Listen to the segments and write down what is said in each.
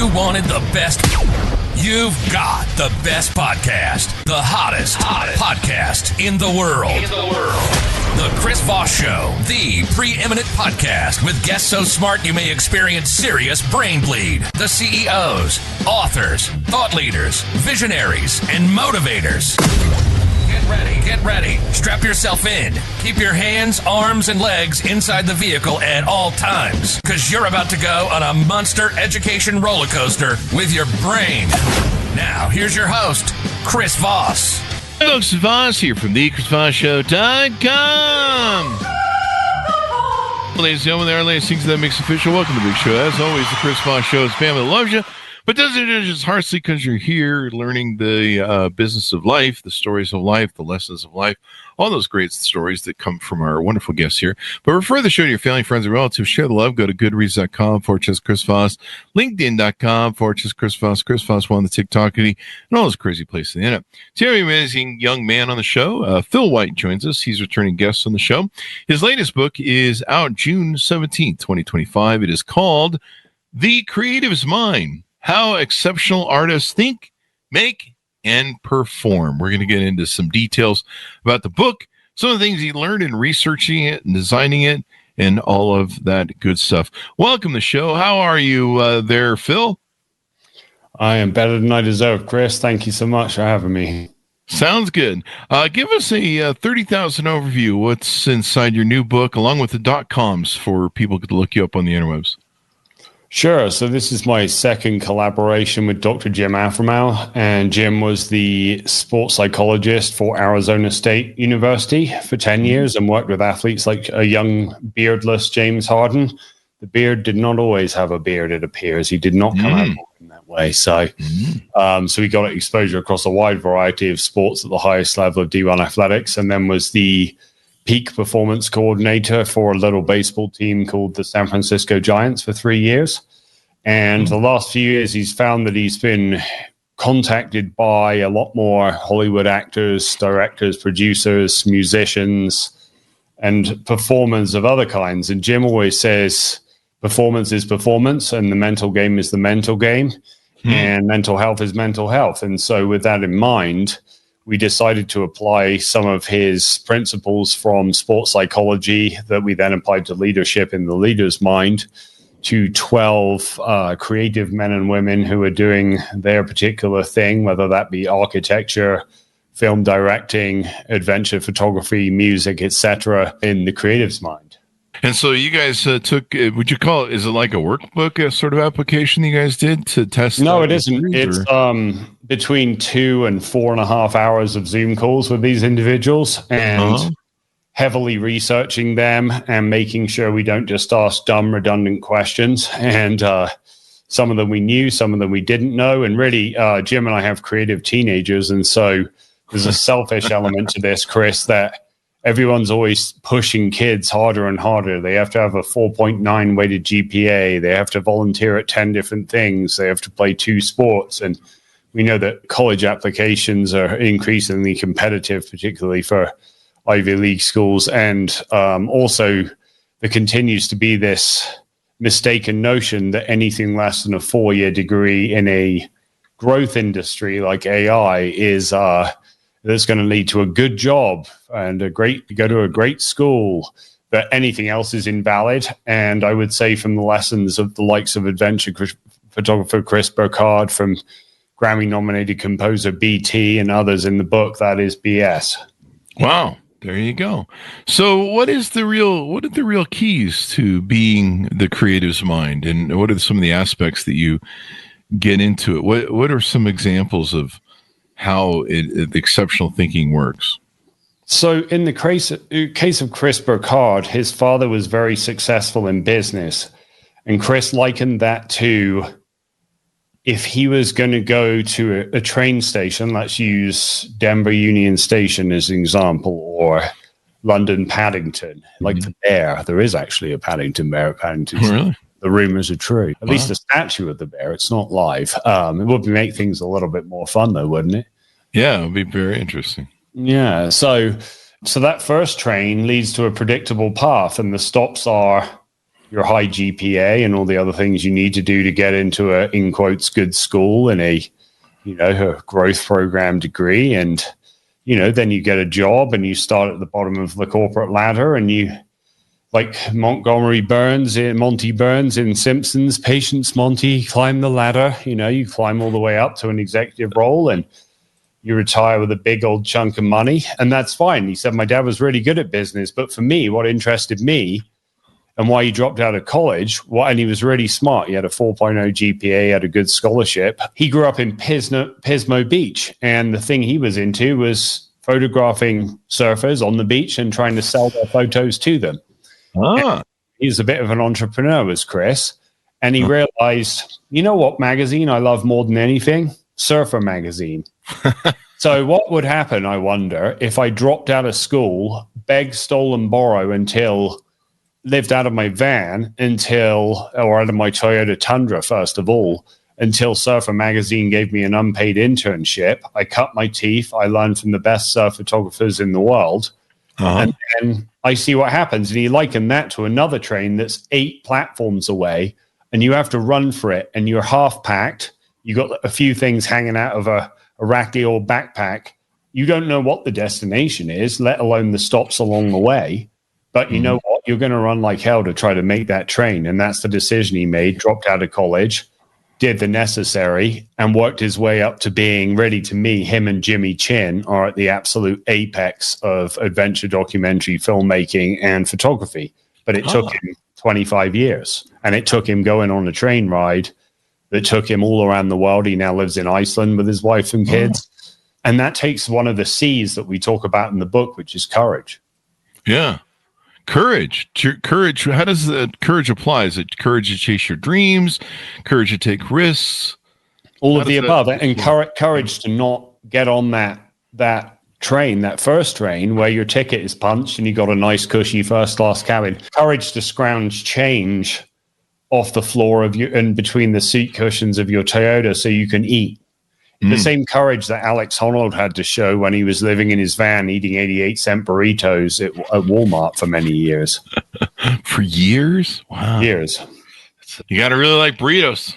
you wanted the best, you've got the best podcast. The hottest podcast in the world. The Chris Voss Show, the preeminent podcast with guests so smart you may experience serious brain bleed. The CEOs, authors, thought leaders, visionaries, and motivators. Get ready. Strap yourself in. Keep your hands, arms, and legs inside the vehicle at all times, because you're about to go on a monster education roller coaster with your brain. Now, here's your host, Chris Voss. Hello, this is Voss here from thechrisvossshow.com. Ladies and gentlemen, there are latest things that makes official. Welcome to the big show. As always, the Chris Voss Show is family that loves you, but doesn't judge us harshly because you're here learning the business of life, the stories of life, the lessons of life, all those great stories that come from our wonderful guests here. But refer the show to your family, friends, and relatives. Share the love. Go to goodreads.com/Chris Voss, LinkedIn.com/Chris Voss, Chris Voss on the TikTok, and all those crazy places in the internet. Today, an amazing young man on the show. Phil White joins us. He's returning guest on the show. His latest book is out June 17th, 2025. It is called The Creative's Mind: How Exceptional Artists Think, Make, and Perform. We're going to get into some details about the book, some of the things he learned in researching it and designing it, and all of that good stuff. Welcome to the show. How are you there, Phil? I am better than I deserve, Chris. Thank you so much for having me. Sounds good. Give us a 30,000 overview. What's inside your new book, along with the .coms for people to look you up on the interwebs? Sure. So this is my second collaboration with Dr. Jim Afremow, and Jim was the sports psychologist for Arizona State University for 10 years and worked with athletes like a young beardless James Harden. The beard did not always have a beard, it appears. He did not come out in that way. So he got exposure across a wide variety of sports at the highest level of D1 athletics, and then was the peak performance coordinator for a little baseball team called the San Francisco Giants for 3 years. And the last few years, he's found that he's been contacted by a lot more Hollywood actors, directors, producers, musicians, and performers of other kinds. And Jim always says performance is performance, and the mental game is the mental game, and mental health is mental health. And so with that in mind, we decided to apply some of his principles from sports psychology that we then applied to leadership in the leader's mind to 12 creative men and women who are doing their particular thing, whether that be architecture, film directing, adventure photography, music, etc., in the creative's mind. And so you guys took, would you call it, is it like a workbook sort of application you guys did to test? No, it isn't. It's between 2 and 4.5 hours of Zoom calls with these individuals, and heavily researching them and making sure we don't just ask dumb, redundant questions. And some of them we knew, some of them we didn't know. And really, Jim and I have creative teenagers. And so there's a selfish element to this, Chris, that everyone's always pushing kids harder and harder. They have to have a 4.9 weighted GPA. They have to volunteer at 10 different things. They have to play 2 sports. And we know that college applications are increasingly competitive, particularly for Ivy League schools. And also there continues to be this mistaken notion that anything less than a 4-year degree in a growth industry like AI is that's going to lead to a good job and go to a great school, that anything else is invalid. And I would say from the lessons of the likes of adventure photographer Chris Burkard, from Grammy-nominated composer BT and others in the book, that is BS. Wow. There you go. So what are the real keys to being the creative's mind, and what are some of the aspects that you get into it? What are some examples of how the exceptional thinking works? So in the case of Chris Burkard, his father was very successful in business, and Chris likened that to, if he was going to go to a train station, let's use Denver Union Station as an example, or London Paddington, like the bear. There is actually a Paddington bear at Paddington. Oh, really? The rumors are true. At least a statue of the bear. It's not live. It would make things a little bit more fun, though, wouldn't it? Yeah, it would be very interesting. Yeah. So that first train leads to a predictable path, and the stops are your high GPA and all the other things you need to do to get into a, in quotes, good school and a growth program degree. And, then you get a job and you start at the bottom of the corporate ladder, and you, like Monty Burns in Simpsons, Patience Monty, climb the ladder. You climb all the way up to an executive role, and you retire with a big old chunk of money. And that's fine. He said, my dad was really good at business. But for me, what interested me and why he dropped out of college, and he was really smart. He had a 4.0 GPA, had a good scholarship. He grew up in Pismo Beach. And the thing he was into was photographing surfers on the beach and trying to sell their photos to them. He's a bit of an entrepreneur, was Chris. And he realized, you know what magazine I love more than anything? Surfer magazine. So what would happen, I wonder, if I dropped out of school, begged, stole, and borrow lived out of my van or out of my Toyota Tundra, first of all, until Surfer Magazine gave me an unpaid internship. I cut my teeth. I learned from the best surf photographers in the world. And then I see what happens. And he likened that to another train that's 8 platforms away, and you have to run for it, and you're half packed. You got a few things hanging out of a racky old backpack. You don't know what the destination is, let alone the stops along the way. But you know what? You're going to run like hell to try to make that train. And that's the decision he made. Dropped out of college, did the necessary, and worked his way up to being, really, to me, him and Jimmy Chin are at the absolute apex of adventure documentary filmmaking and photography. But it took him 25 years. And it took him going on a train ride that took him all around the world. He now lives in Iceland with his wife and kids. And that takes one of the C's that we talk about in the book, which is courage. Yeah. Courage. Courage. How does courage apply? Is it courage to chase your dreams? Courage to take risks? All of the above. And courage to not get on that train, that first train, where your ticket is punched and you got a nice cushy first class cabin. Courage to scrounge change off the floor of and between the seat cushions of your Toyota so you can eat. The same courage that Alex Honnold had to show when he was living in his van eating 88-cent burritos at Walmart for many years. For years? Wow. Years. You got to really like burritos.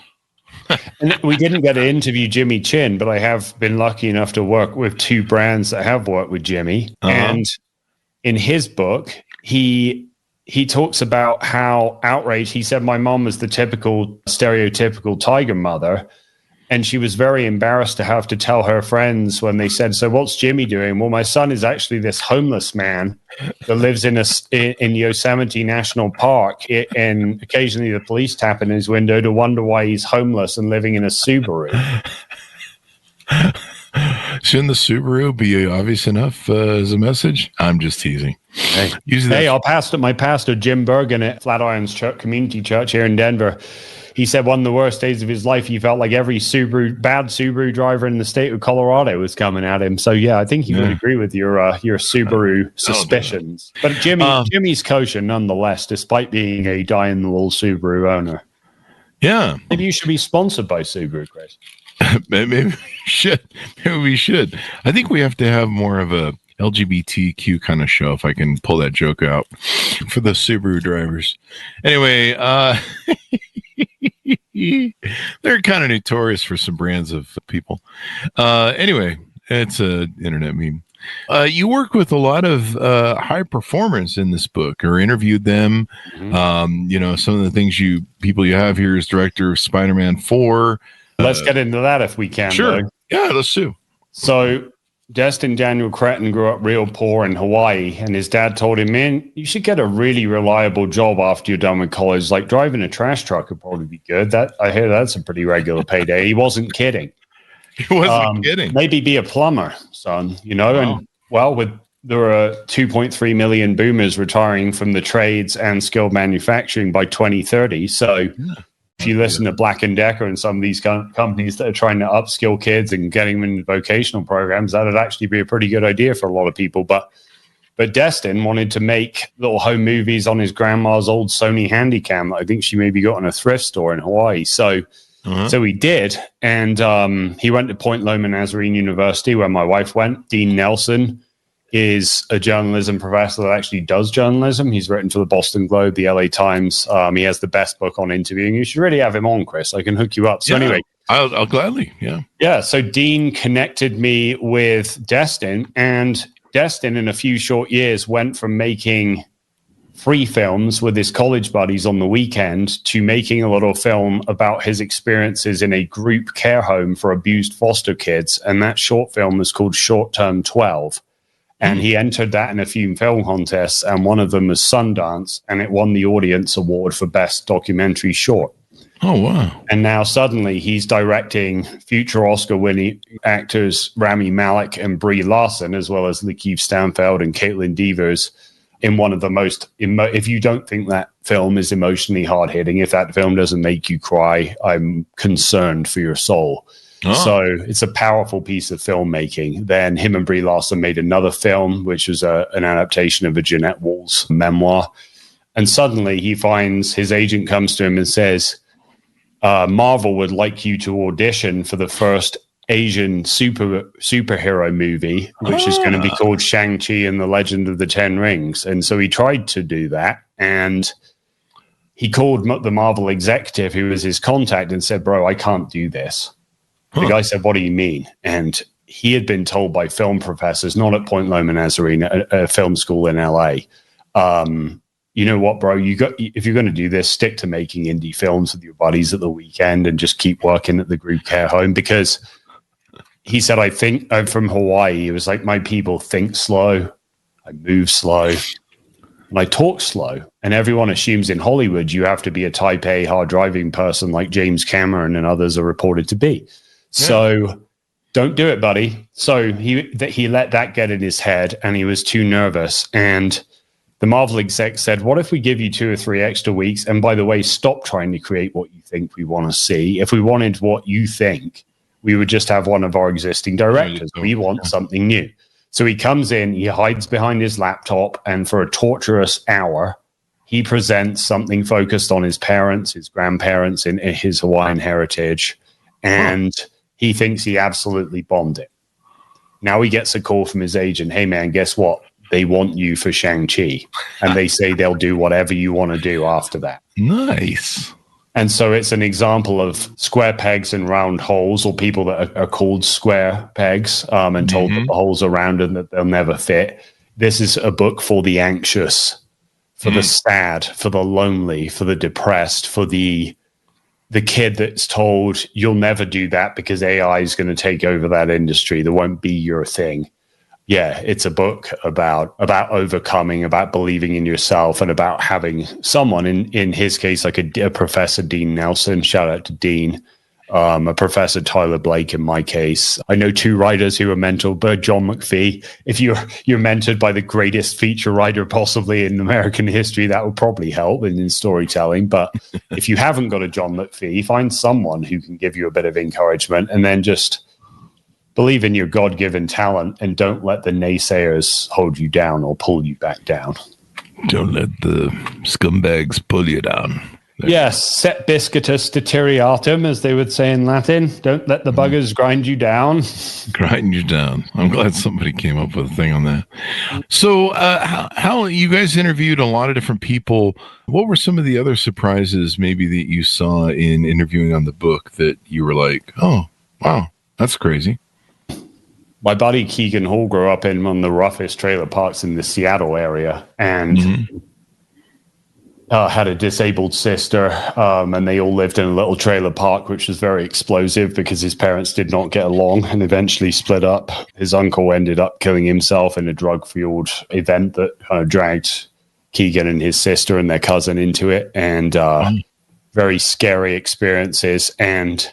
And we didn't get to interview Jimmy Chin, but I have been lucky enough to work with 2 brands that have worked with Jimmy. And in his book, he talks about how outraged. He said, my mom was the stereotypical tiger mother. And she was very embarrassed to have to tell her friends when they said, so what's Jimmy doing? Well, my son is actually this homeless man that lives in Yosemite National Park. And occasionally the police tap in his window to wonder why he's homeless and living in a Subaru. Shouldn't the Subaru be obvious enough as a message? I'm just teasing. Our pastor, Jim Bergen at Flatirons Community Church here in Denver, he said one of the worst days of his life, he felt like every bad Subaru driver in the state of Colorado was coming at him. So, yeah, I think he would agree with your Subaru suspicions. But Jimmy's kosher nonetheless, despite being a die-in-the-wool Subaru owner. Yeah. Maybe you should be sponsored by Subaru, Chris. Maybe we should. I think we have to have more of a LGBTQ kind of show, if I can pull that joke out for the Subaru drivers. Anyway, they're kind of notorious for some brands of people. Anyway, it's an internet meme. You work with a lot of high performers in this book, or interviewed them. Some of the people you have here is director of Spider-Man 4. Let's get into that if we can. Sure. Though. Yeah, let's do. So Destin Daniel Cretton grew up real poor in Hawaii, and his dad told him, man, you should get a really reliable job after you're done with college. Like driving a trash truck would probably be good. I hear that's a pretty regular payday. He wasn't kidding. He wasn't kidding. Maybe be a plumber, son, And there are 2.3 million boomers retiring from the trades and skilled manufacturing by 2030. So if you listen to Black & Decker and some of these companies that are trying to upskill kids and getting them into vocational programs, that would actually be a pretty good idea for a lot of people. But Destin wanted to make little home movies on his grandma's old Sony Handycam that I think she maybe got in a thrift store in Hawaii. So he did. And he went to Point Loma Nazarene University, where my wife went. Dean Nelson is a journalism professor that actually does journalism. He's written for the Boston Globe, the LA Times. He has the best book on interviewing. You should really have him on, Chris. I can hook you up. So anyway, I'll gladly. Yeah. So Dean connected me with Destin, and Destin in a few short years went from making free films with his college buddies on the weekend to making a little film about his experiences in a group care home for abused foster kids. And that short film was called Short Term 12. And he entered that in a few film contests, and one of them was Sundance, and it won the Audience Award for Best Documentary Short. Oh, wow. And now suddenly he's directing future Oscar-winning actors Rami Malek and Brie Larson, as well as Lakeith Stanfield and Caitlin Devers, in one of the most, if you don't think that film is emotionally hard-hitting, if that film doesn't make you cry, I'm concerned for your soul. Oh. So it's a powerful piece of filmmaking. Then him and Brie Larson made another film, which was an adaptation of a Jeanette Walls memoir. And suddenly he finds his agent comes to him and says, Marvel would like you to audition for the first Asian superhero movie, which is going to be called Shang-Chi and the Legend of the Ten Rings. And so he tried to do that, and he called the Marvel executive, who was his contact, and said, bro, I can't do this. The guy said, what do you mean? And he had been told by film professors, not at Point Loma Nazarene, a film school in LA, you know what, bro, if you're going to do this, stick to making indie films with your buddies at the weekend and just keep working at the group care home. Because he said, I think I'm from Hawaii. He was like, my people think slow, I move slow, and I talk slow. And everyone assumes in Hollywood you have to be a type A hard driving person like James Cameron and others are reported to be. So don't do it, buddy. So he let that get in his head, and he was too nervous. And the Marvel exec said, what if we give you 2 or 3 extra weeks? And by the way, stop trying to create what you think we want to see. If we wanted what you think, we would just have one of our existing directors. We want something new. So he comes in, he hides behind his laptop, and for a torturous hour, he presents something focused on his parents, his grandparents, and his Hawaiian heritage. And he thinks he absolutely bombed it. Now he gets a call from his agent. Hey, man, guess what? They want you for Shang-Chi. And they say they'll do whatever you want to do after that. Nice. And so it's an example of square pegs and round holes, or people that are called square pegs and told that the holes are round and that they'll never fit. This is a book for the anxious, for the sad, for the lonely, for the depressed, for the kid that's told you'll never do that because AI is going to take over that industry. There won't be your thing. Yeah, it's a book about overcoming, about believing in yourself, and about having someone, in his case, like a Professor Dean Nelson, shout out to Dean, a Professor Tyler Blake in my case. I know 2 writers who were mentored by John McPhee. If you're mentored by the greatest feature writer possibly in American history, that would probably help in storytelling. But if you haven't got a John McPhee, find someone who can give you a bit of encouragement, and then just believe in your God-given talent, and don't let the naysayers hold you down or pull you back down. Don't let the scumbags pull you down. Yes, set biscuitus deterioratum, as they would say in Latin. Don't let the buggers grind you down. Grind you down. I'm glad somebody came up with a thing on that. So how you guys interviewed a lot of different people. What were some of the other surprises maybe that you saw in interviewing on the book that you were like, oh, wow, that's crazy? My buddy Keegan Hall grew up in one of the roughest trailer parks in the Seattle area, and had a disabled sister, and they all lived in a little trailer park, which was very explosive because his parents did not get along and eventually split up. His uncle ended up killing himself in a drug-fueled event that dragged Keegan and his sister and their cousin into it, and very scary experiences. And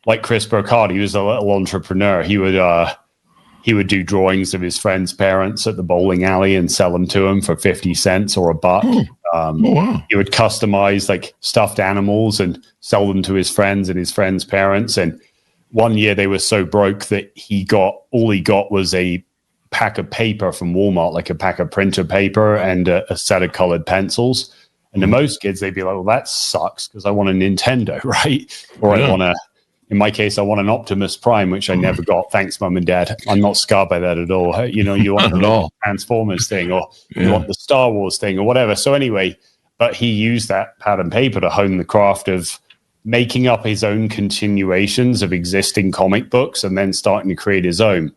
like Chris Burkhardt, he was a little entrepreneur. He would do drawings of his friends' parents at the bowling alley and sell them to him for 50 cents or $1. Wow. He would customize like stuffed animals and sell them to his friends and his friends' parents. And one year they were so broke that all he got was a pack of paper from Walmart, like a pack of printer paper and a set of colored pencils. And to most kids, they'd be like, well, that sucks because I want a Nintendo, right? Or I want In my case, I want an Optimus Prime, which I never got. Thanks, Mum and Dad. I'm not scarred by that at all. You know, you want the Transformers thing, or you want the Star Wars thing, or whatever. So anyway, but he used that pad and paper to hone the craft of making up his own continuations of existing comic books and then starting to create his own.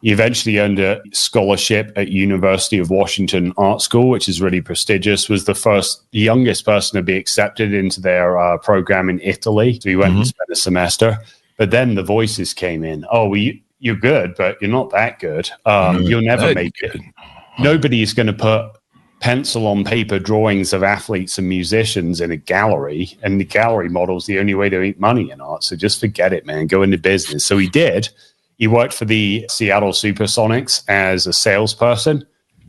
He eventually earned a scholarship at University of Washington Art School, which is really prestigious, was the youngest person to be accepted into their program in Italy. So he went and spent a semester. But then the voices came in. Oh, well, you're good, but you're not that good. You'll never make it. Nobody's going to put pencil on paper drawings of athletes and musicians in a gallery. And the gallery model is the only way to make money in art. So just forget it, man. Go into business. So he did. He worked for the Seattle Supersonics as a salesperson,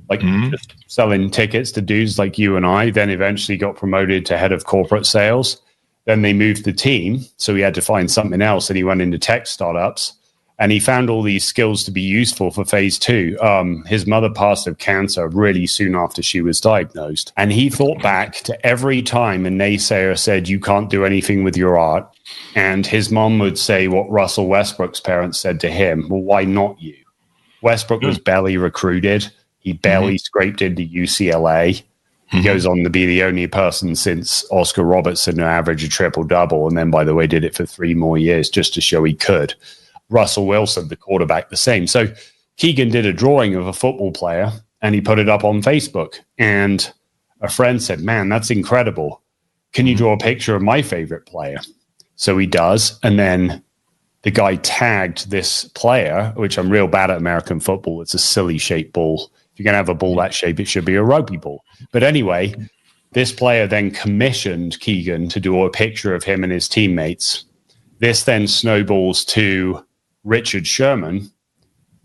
just selling tickets to dudes like you and I, then eventually got promoted to head of corporate sales. Then they moved the team, so he had to find something else, and he went into tech startups. And he found all these skills to be useful for phase 2. His mother passed of cancer really soon after she was diagnosed. And he thought back to every time a naysayer said, you can't do anything with your art. And his mom would say what Russell Westbrook's parents said to him, well, why not you? Westbrook was barely recruited. He barely scraped into UCLA. He goes on to be the only person since Oscar Robertson to average a triple-double. And then, by the way, did it for 3 more years just to show he could. Russell Wilson, the quarterback, the same. So Keegan did a drawing of a football player and he put it up on Facebook. And a friend said, man, that's incredible. Can you draw a picture of my favorite player? So he does. And then the guy tagged this player, which I'm real bad at American football. It's a silly shaped ball. If you're going to have a ball that shape, it should be a rugby ball. But anyway, this player then commissioned Keegan to do a picture of him and his teammates. This then snowballs to Richard Sherman,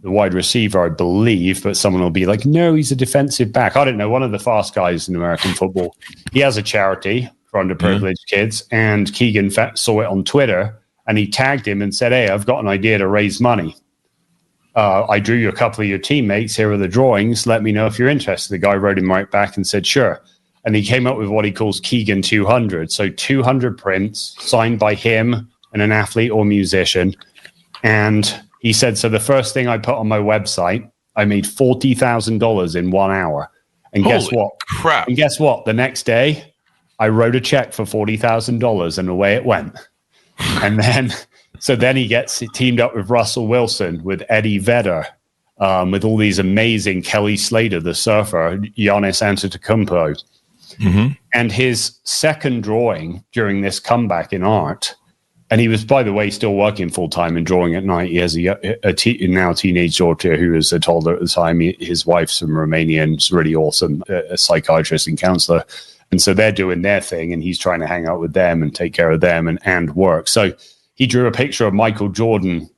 the wide receiver, I believe, but someone will be like, no, he's a defensive back. I don't know, one of the fast guys in American football. He has a charity for underprivileged kids, and Keegan saw it on Twitter, and he tagged him and said, hey, I've got an idea to raise money. I drew you a couple of your teammates. Here are the drawings. Let me know if you're interested. The guy wrote him right back and said, sure. And he came up with what he calls Keegan 200. So 200 prints signed by him and an athlete or musician. And he said, so the first thing I put on my website, I made $40,000 in 1 hour. And guess what? Crap. And guess what? The next day, I wrote a check for $40,000 and away it went. And then, so then he gets teamed up with Russell Wilson, with Eddie Vedder, with all these amazing Kelly Slater, the surfer, Giannis Antetokounmpo. And his second drawing during this comeback in art, and he was, by the way, still working full-time and drawing at night. He has a now teenage daughter who is a toddler at the time. His wife's from Romania and is really awesome, a psychiatrist and counselor. And so they're doing their thing, and he's trying to hang out with them and take care of them and work. So he drew a picture of Michael Jordan.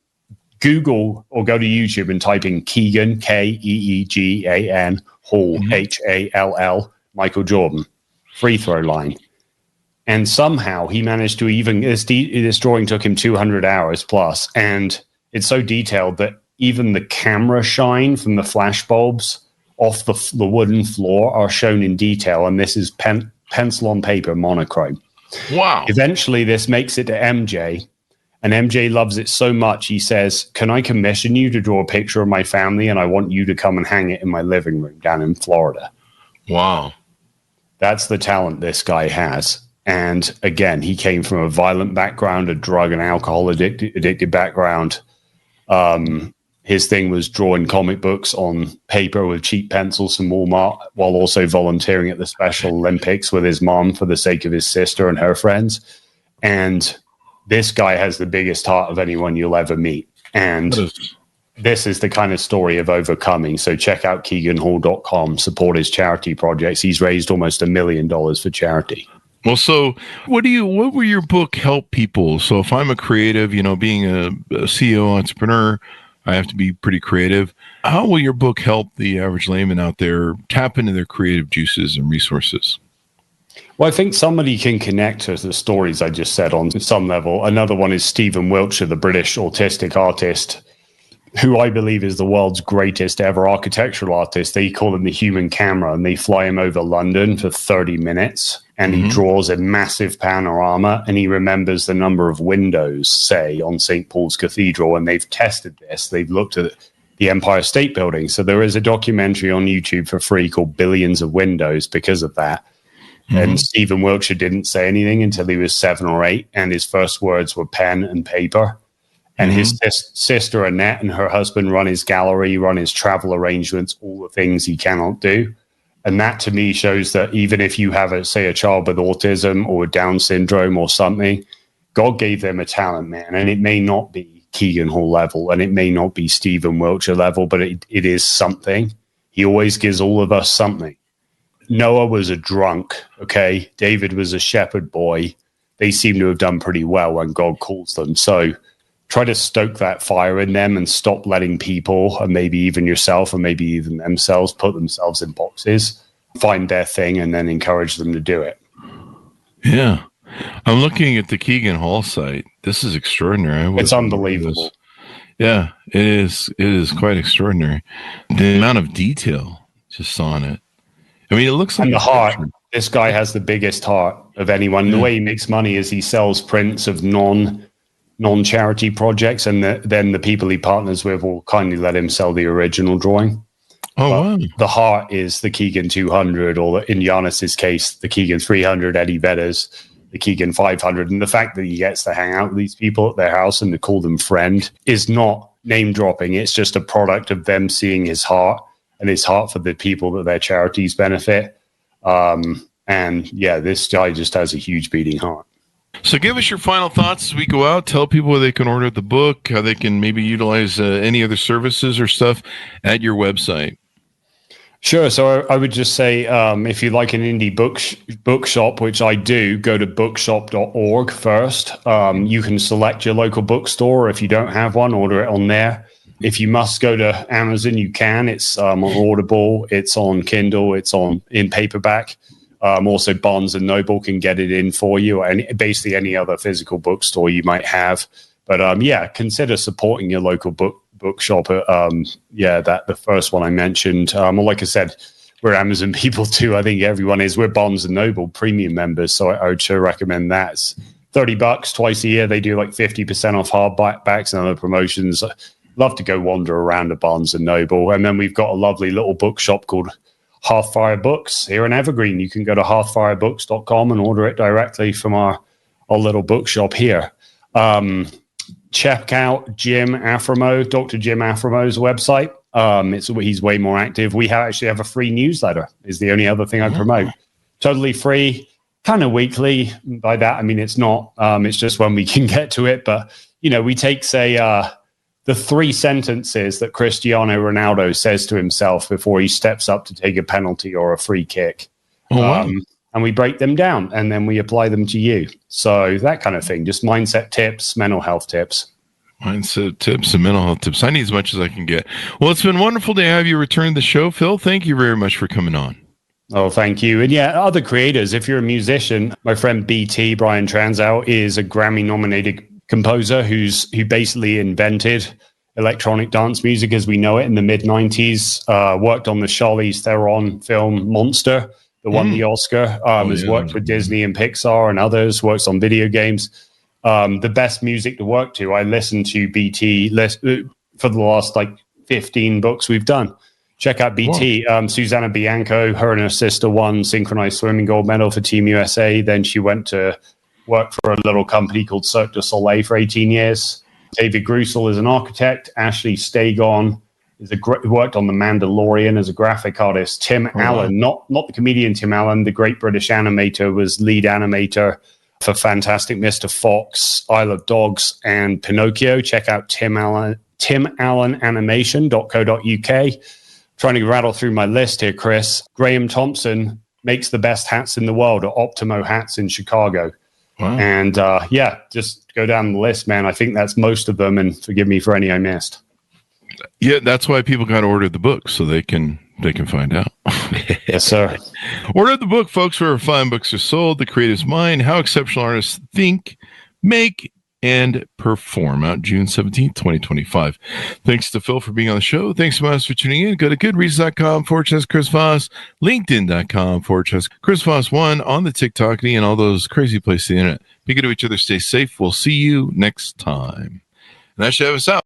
Google or go to YouTube and type in Keegan, Keegan, Hall, Hall, Michael Jordan, free throw line. And somehow he managed to this drawing took him 200 hours plus. And it's so detailed that even the camera shine from the flash bulbs off the wooden floor are shown in detail. And this is pencil on paper monochrome. Wow. Eventually this makes it to MJ. And MJ loves it so much, he says, can I commission you to draw a picture of my family? And I want you to come and hang it in my living room down in Florida. Wow. That's the talent this guy has. And again, he came from a violent background, a drug and alcohol addicted background. His thing was drawing comic books on paper with cheap pencils from Walmart, while also volunteering at the Special Olympics with his mom for the sake of his sister and her friends. And this guy has the biggest heart of anyone you'll ever meet. And this is the kind of story of overcoming. So check out KeeganHall.com, support his charity projects. He's raised almost $1 million for charity. Well, so what will your book help people? So if I'm a creative, being a CEO entrepreneur, I have to be pretty creative. How will your book help the average layman out there tap into their creative juices and resources? Well, I think somebody can connect to the stories I just said on some level. Another one is Stephen Wiltshire, the British autistic artist, who I believe is the world's greatest ever architectural artist. They call him the human camera, and they fly him over London for 30 minutes. and he draws a massive panorama, and he remembers the number of windows, say, on St. Paul's Cathedral, and they've tested this. They've looked at the Empire State Building. So there is a documentary on YouTube for free called Billions of Windows because of that. And Stephen Wiltshire didn't say anything until he was 7 or 8, and his first words were pen and paper. And his sister Annette and her husband run his gallery, run his travel arrangements, all the things he cannot do. And that to me shows that even if you have, a child with autism or Down syndrome or something, God gave them a talent, man. And it may not be Keegan Hall level, and it may not be Stephen Wiltshire level, but it is something. He always gives all of us something. Noah was a drunk, okay? David was a shepherd boy. They seem to have done pretty well when God calls them. So try to stoke that fire in them and stop letting people, and maybe even yourself, or maybe even themselves, put themselves in boxes, find their thing, and then encourage them to do it. Yeah. I'm looking at the Keegan Hall site. This is extraordinary. It's unbelievable. Yeah, it is. It is quite extraordinary. The amount of detail just on it. I mean, it looks like and the heart. This guy has the biggest heart of anyone. Yeah. The way he makes money is he sells prints of non-charity projects, and then the people he partners with will kindly let him sell the original drawing. Oh, wow. The heart is the Keegan 200, or in Giannis's case, the Keegan 300, Eddie Vedder's, the Keegan 500. And the fact that he gets to hang out with these people at their house and to call them friend is not name dropping. It's just a product of them seeing his heart, and his heart for the people that their charities benefit. And yeah, this guy just has a huge beating heart. So give us your final thoughts as we go out. Tell people where they can order the book, how they can maybe utilize any other services or stuff at your website. Sure. So I would just say, if you like an indie bookshop, which I do, go to bookshop.org first. You can select your local bookstore. If you don't have one, order it on there. If you must go to Amazon, you can. It's on Audible. It's on Kindle. It's in paperback. Also, Barnes and Noble can get it in for you, and basically any other physical bookstore you might have. But yeah, consider supporting your local bookshop. That the first one I mentioned. Well, like I said, we're Amazon people too. I think everyone is. We're Barnes and Noble premium members, so I would sure recommend that. It's $30 twice a year. They do like 50% off hardbacks and other promotions. Love to go wander around at Barnes and Noble, and then we've got a lovely little bookshop called Hearthfire Books here in Evergreen. You can go to hearthfirebooks.com and order it directly from our little bookshop here. Check out Jim Afremow, Dr. Jim Afremow's website. He's way more active. We actually have a free newsletter, is the only other thing I promote. Totally free, kind of weekly. By that, I mean, it's not, it's just when we can get to it. But, we take, say, the 3 sentences that Cristiano Ronaldo says to himself before he steps up to take a penalty or a free kick. Oh, wow. And we break them down, and then we apply them to you. So that kind of thing, just mindset tips, mental health tips. Mindset tips and mental health tips. I need as much as I can get. Well, it's been wonderful to have you return the show, Phil. Thank you very much for coming on. Oh, thank you. And yeah, other creators, if you're a musician, my friend BT, Brian Transow, is a Grammy-nominated composer who basically invented electronic dance music as we know it in the mid-90s. Worked on the Charlize Theron film Monster, that won the Oscar. Has worked with Disney and Pixar and others, works on video games. The best music to work to. I listened to BT for the last 15 books we've done. Check out BT. Susanna Bianco, her and her sister won synchronized swimming gold medal for Team USA. Then she went to work for a little company called Cirque du Soleil for 18 years. David Grussel is an architect. Ashley Stagon worked on The Mandalorian as a graphic artist. Tim Allen, not the comedian Tim Allen, the great British animator, was lead animator for Fantastic Mr. Fox, Isle of Dogs, and Pinocchio. Check out timallenanimation.co.uk. Trying to rattle through my list here, Chris. Graham Thompson makes the best hats in the world at Optimo Hats in Chicago. Wow. And just go down the list, man. I think that's most of them, and forgive me for any I missed. Yeah, that's why people got to order the book, so they can find out. Yes, sir. Order the book, folks, where fine books are sold. The Creative's Mind, How Exceptional Artists Think, Make, and Perform, out June 17th, 2025. Thanks to Phil for being on the show. Thanks so much for tuning in. Go to goodreads.com/Chris Voss, LinkedIn.com/Chris Voss1, on the TikTok and all those crazy places on the internet. Be good to each other. Stay safe. We'll see you next time. And that should have us out.